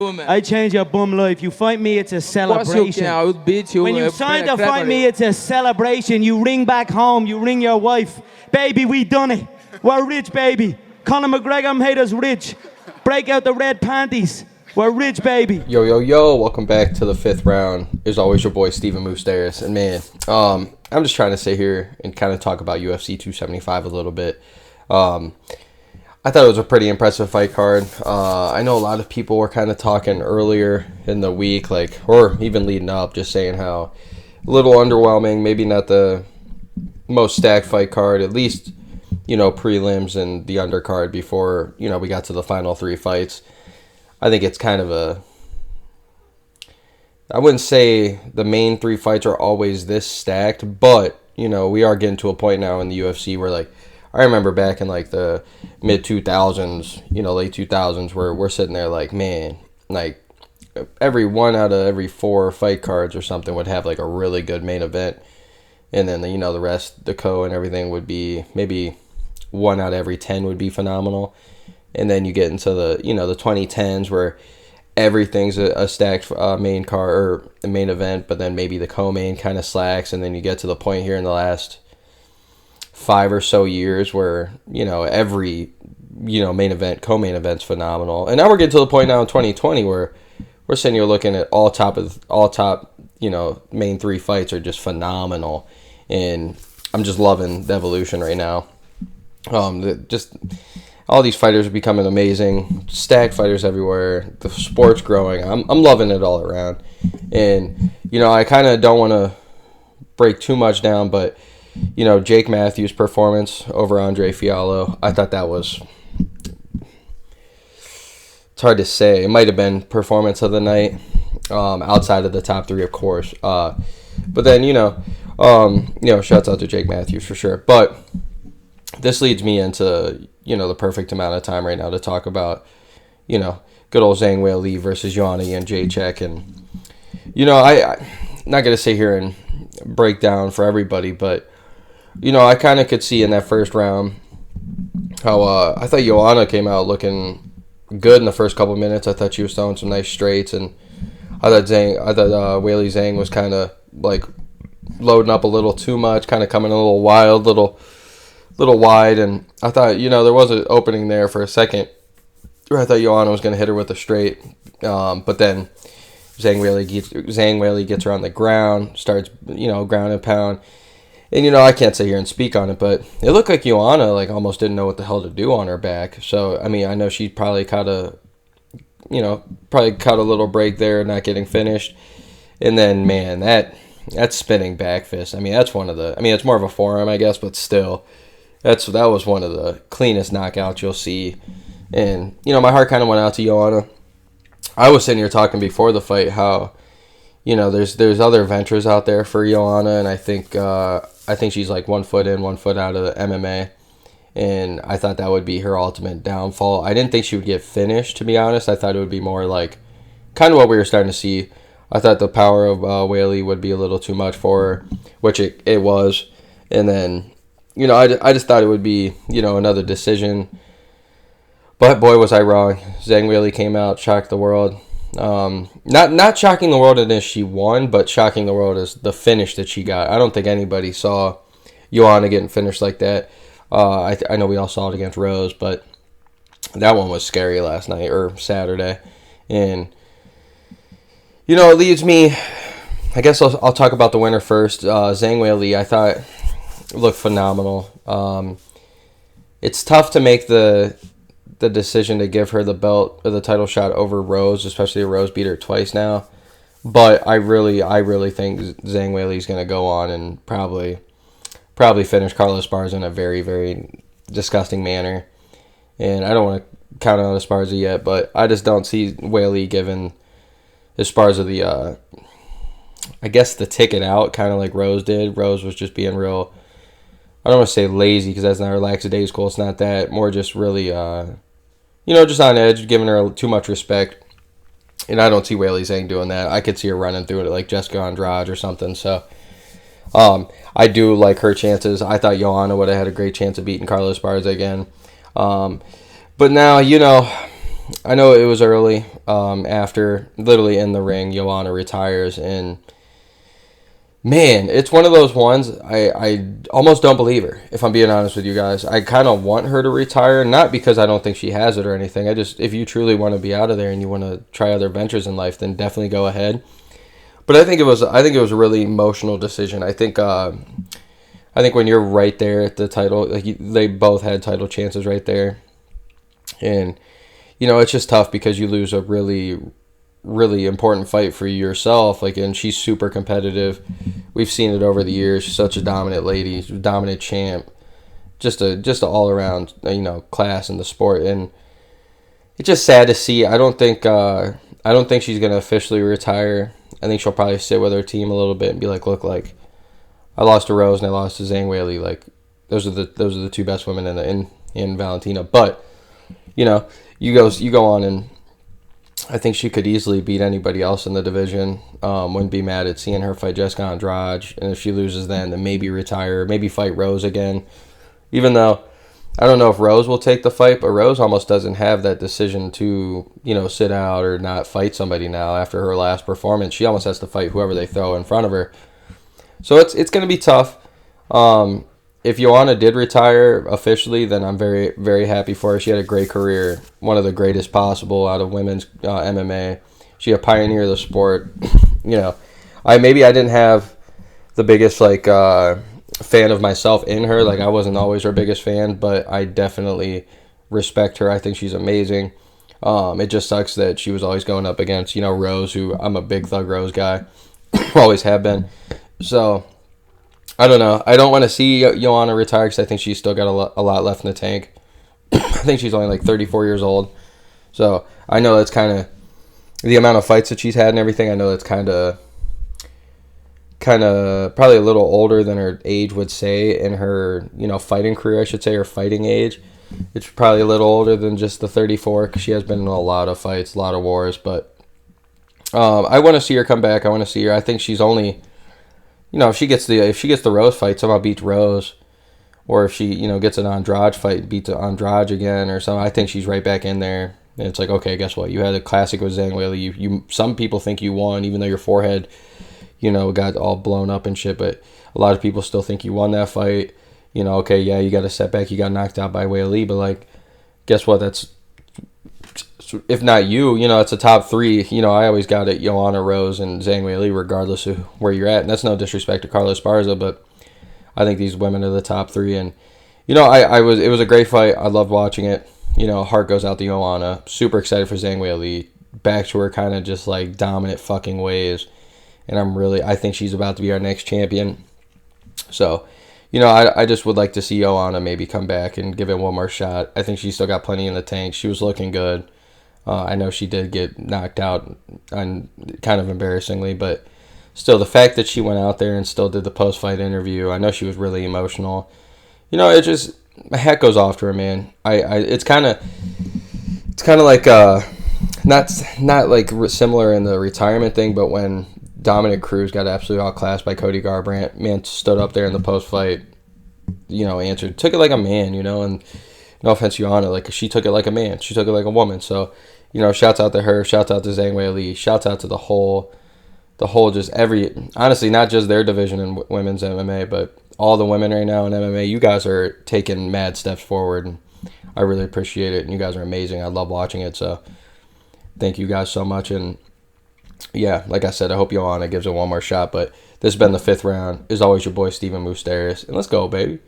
I change your bum life. You fight me, it's a celebration. I would beat you. When you sign to fight me, it's a celebration. You ring back home, you ring your wife. Baby, we done it. We're rich, baby. Conor McGregor made us rich. Break out the red panties. We're rich, baby. Yo, yo, yo. Welcome back to the 5th round. As always, your boy, Stephen Moustaris. And man, I'm just trying to sit here and kind of talk about UFC 275 a little bit. I thought it was a pretty impressive fight card. I know a lot of people were kind of talking earlier in the week, or even leading up, just saying how a little underwhelming, maybe not the most stacked fight card, at least, prelims and the undercard before, we got to the final 3 fights. I think it's kind of I wouldn't say the main 3 fights are always this stacked, but, we are getting to a point now in the UFC where, I remember back in, the mid-2000s, late 2000s, where we're sitting there man, every 1 out of every 4 fight cards or something would have, a really good main event. And then, the rest, the co and everything would be maybe 1 out of every 10 would be phenomenal. And then you get into the, the 2010s where everything's a stacked main card or a main event, but then maybe the co-main kind of slacks. And then you get to the point here in the last 5 or so years where, every, main event, co-main event's phenomenal. And now we're getting to the point now in 2020 where we're sitting here looking at all top, main 3 fights are just phenomenal. And I'm just loving the evolution right now. All these fighters are becoming amazing. Stacked fighters everywhere. The sport's growing. I'm loving it all around. And, I kind of don't want to break too much down, but, Jake Matthews' performance over Andre Fialho, I thought that was... It's hard to say. It might have been performance of the night, outside of the top 3, of course. But then, shouts out to Jake Matthews for sure. But this leads me into... the perfect amount of time right now to talk about, good old Zhang Weili versus Joanna Jedrzejczyk. And, I'm not going to sit here and break down for everybody, but, I kind of could see in that first round how I thought Joanna came out looking good in the first couple minutes. I thought she was throwing some nice straights, and I thought Weili Zhang was kind of, loading up a little too much, kind of coming a little wild, little wide, and I thought, there was an opening there for a second where I thought Joanna was going to hit her with a straight, but then Zhang Weili gets her on the ground, starts, ground and pound, and, I can't sit here and speak on it, but it looked like Joanna, almost didn't know what the hell to do on her back, so, I know she probably caught a little break there, not getting finished, and then, man, that spinning back fist, that's one of the, it's more of a forearm, I guess, but still, that was one of the cleanest knockouts you'll see. And, my heart kind of went out to Joanna. I was sitting here talking before the fight how, there's other ventures out there for Joanna, and I think she's 1 foot in, 1 foot out of the MMA. And I thought that would be her ultimate downfall. I didn't think she would get finished, to be honest. I thought it would be more kind of what we were starting to see. I thought the power of Weili would be a little too much for her, which it was. And then... I just thought it would be, another decision. But boy, was I wrong. Zhang Weili came out, shocked the world. Not shocking the world in as she won, but shocking the world as the finish that she got. I don't think anybody saw Joanna getting finished like that. I know we all saw it against Rose, but that one was scary last night, or Saturday. And, it leads me... I guess I'll talk about the winner first. Zhang Weili, I thought... looked phenomenal. It's tough to make the decision to give her the belt or the title shot over Rose, especially Rose beat her twice now. But I really think Zhang Weili is going to go on and probably finish Carlos Esparza in a very, very disgusting manner. And I don't want to count on Esparza yet, but I just don't see Weili giving Esparza the I guess the ticket out, kind of like Rose did. Rose was just being real... I don't want to say lazy because that's not her lackadaisical. It's not that. More just really, just on edge, giving her too much respect. And I don't see Weili Zhang doing that. I could see her running through it like Jessica Andrade or something. So, I do like her chances. I thought Joanna would have had a great chance of beating Carlos Esparza again. But now, I know it was early. After literally in the ring, Joanna retires, and man, it's one of those ones I almost don't believe her, if I'm being honest with you guys. I kind of want her to retire, not because I don't think she has it or anything. I just, if you truly want to be out of there and you want to try other ventures in life, then definitely go ahead. But I think it was a really emotional decision. I think when you're right there at the title, like they both had title chances right there, and it's just tough because you lose a really, really important fight for yourself. Like, and she's super competitive. We've seen it over the years. She's such a dominant lady, dominant champ, just a all around class in the sport, and it's just sad to see. I don't think she's gonna officially retire. I think she'll probably sit with her team a little bit and be like, look, like I lost to Rose and I lost to Zhang Weili. Like those are the two best women in Valentina. But you go on, and I think she could easily beat anybody else in the division. Wouldn't be mad at seeing her fight Jessica Andrade, and if she loses then maybe retire, maybe fight Rose again. Even though I don't know if Rose will take the fight, but Rose almost doesn't have that decision to, sit out or not fight somebody now after her last performance. She almost has to fight whoever they throw in front of her. So it's going to be tough. If Joanna did retire officially, then I'm very, very happy for her. She had a great career, one of the greatest possible out of women's MMA. She a pioneer of the sport. I didn't have the biggest fan of myself in her. Like I wasn't always her biggest fan, but I definitely respect her. I think she's amazing. It just sucks that she was always going up against Rose, who I'm a big Thug Rose guy, always have been. So I don't know. I don't want to see Joanna retire because I think she's still got a lot left in the tank. I think she's only like 34 years old. So I know that's kind of the amount of fights that she's had and everything. I know that's kind of probably a little older than her age would say in her, fighting career, I should say, her fighting age. It's probably a little older than just the 34 because she has been in a lot of fights, a lot of wars. But I want to see her come back. I want to see her. I think she's only... if she gets the Rose fight, somehow beats Rose, or if she, gets an Andrade fight, beats Andrade again or something, I think she's right back in there. And it's like, okay, guess what? You had a classic with Zhang Weili. You some people think you won, even though your forehead, got all blown up and shit. But a lot of people still think you won that fight. Okay, yeah, you got a setback. You got knocked out by Weili, but guess what? That's, if not you, it's a top three. I always got it, Joanna, Rose, and Zhang Weili, regardless of where you're at. And that's no disrespect to Carlos Esparza, but I think these women are the top three. And, it was a great fight. I loved watching it. Heart goes out to Joanna. Super excited for Zhang Weili. Back to her kind of just dominant fucking ways. And I think she's about to be our next champion. So, I just would like to see Joanna maybe come back and give it one more shot. I think she's still got plenty in the tank. She was looking good. I know she did get knocked out, and kind of embarrassingly, but still, the fact that she went out there and still did the post-fight interview, I know she was really emotional. It just, my hat goes off to her, man. It's kind of like not similar in the retirement thing, but when Dominic Cruz got absolutely outclassed by Cody Garbrandt, man stood up there in the post-fight, answered, took it like a man, and no offense, Joanna, she took it like a man. She took it like a woman. So, shouts out to her. Shouts out to Zhang Weili. Shouts out to the whole just honestly, not just their division in women's MMA, but all the women right now in MMA. You guys are taking mad steps forward, and I really appreciate it. And you guys are amazing. I love watching it. So, thank you guys so much. And yeah, like I said, I hope Joanna gives it one more shot. But this has been the 5th round. As always, your boy Stephen Moustaris. And let's go, baby.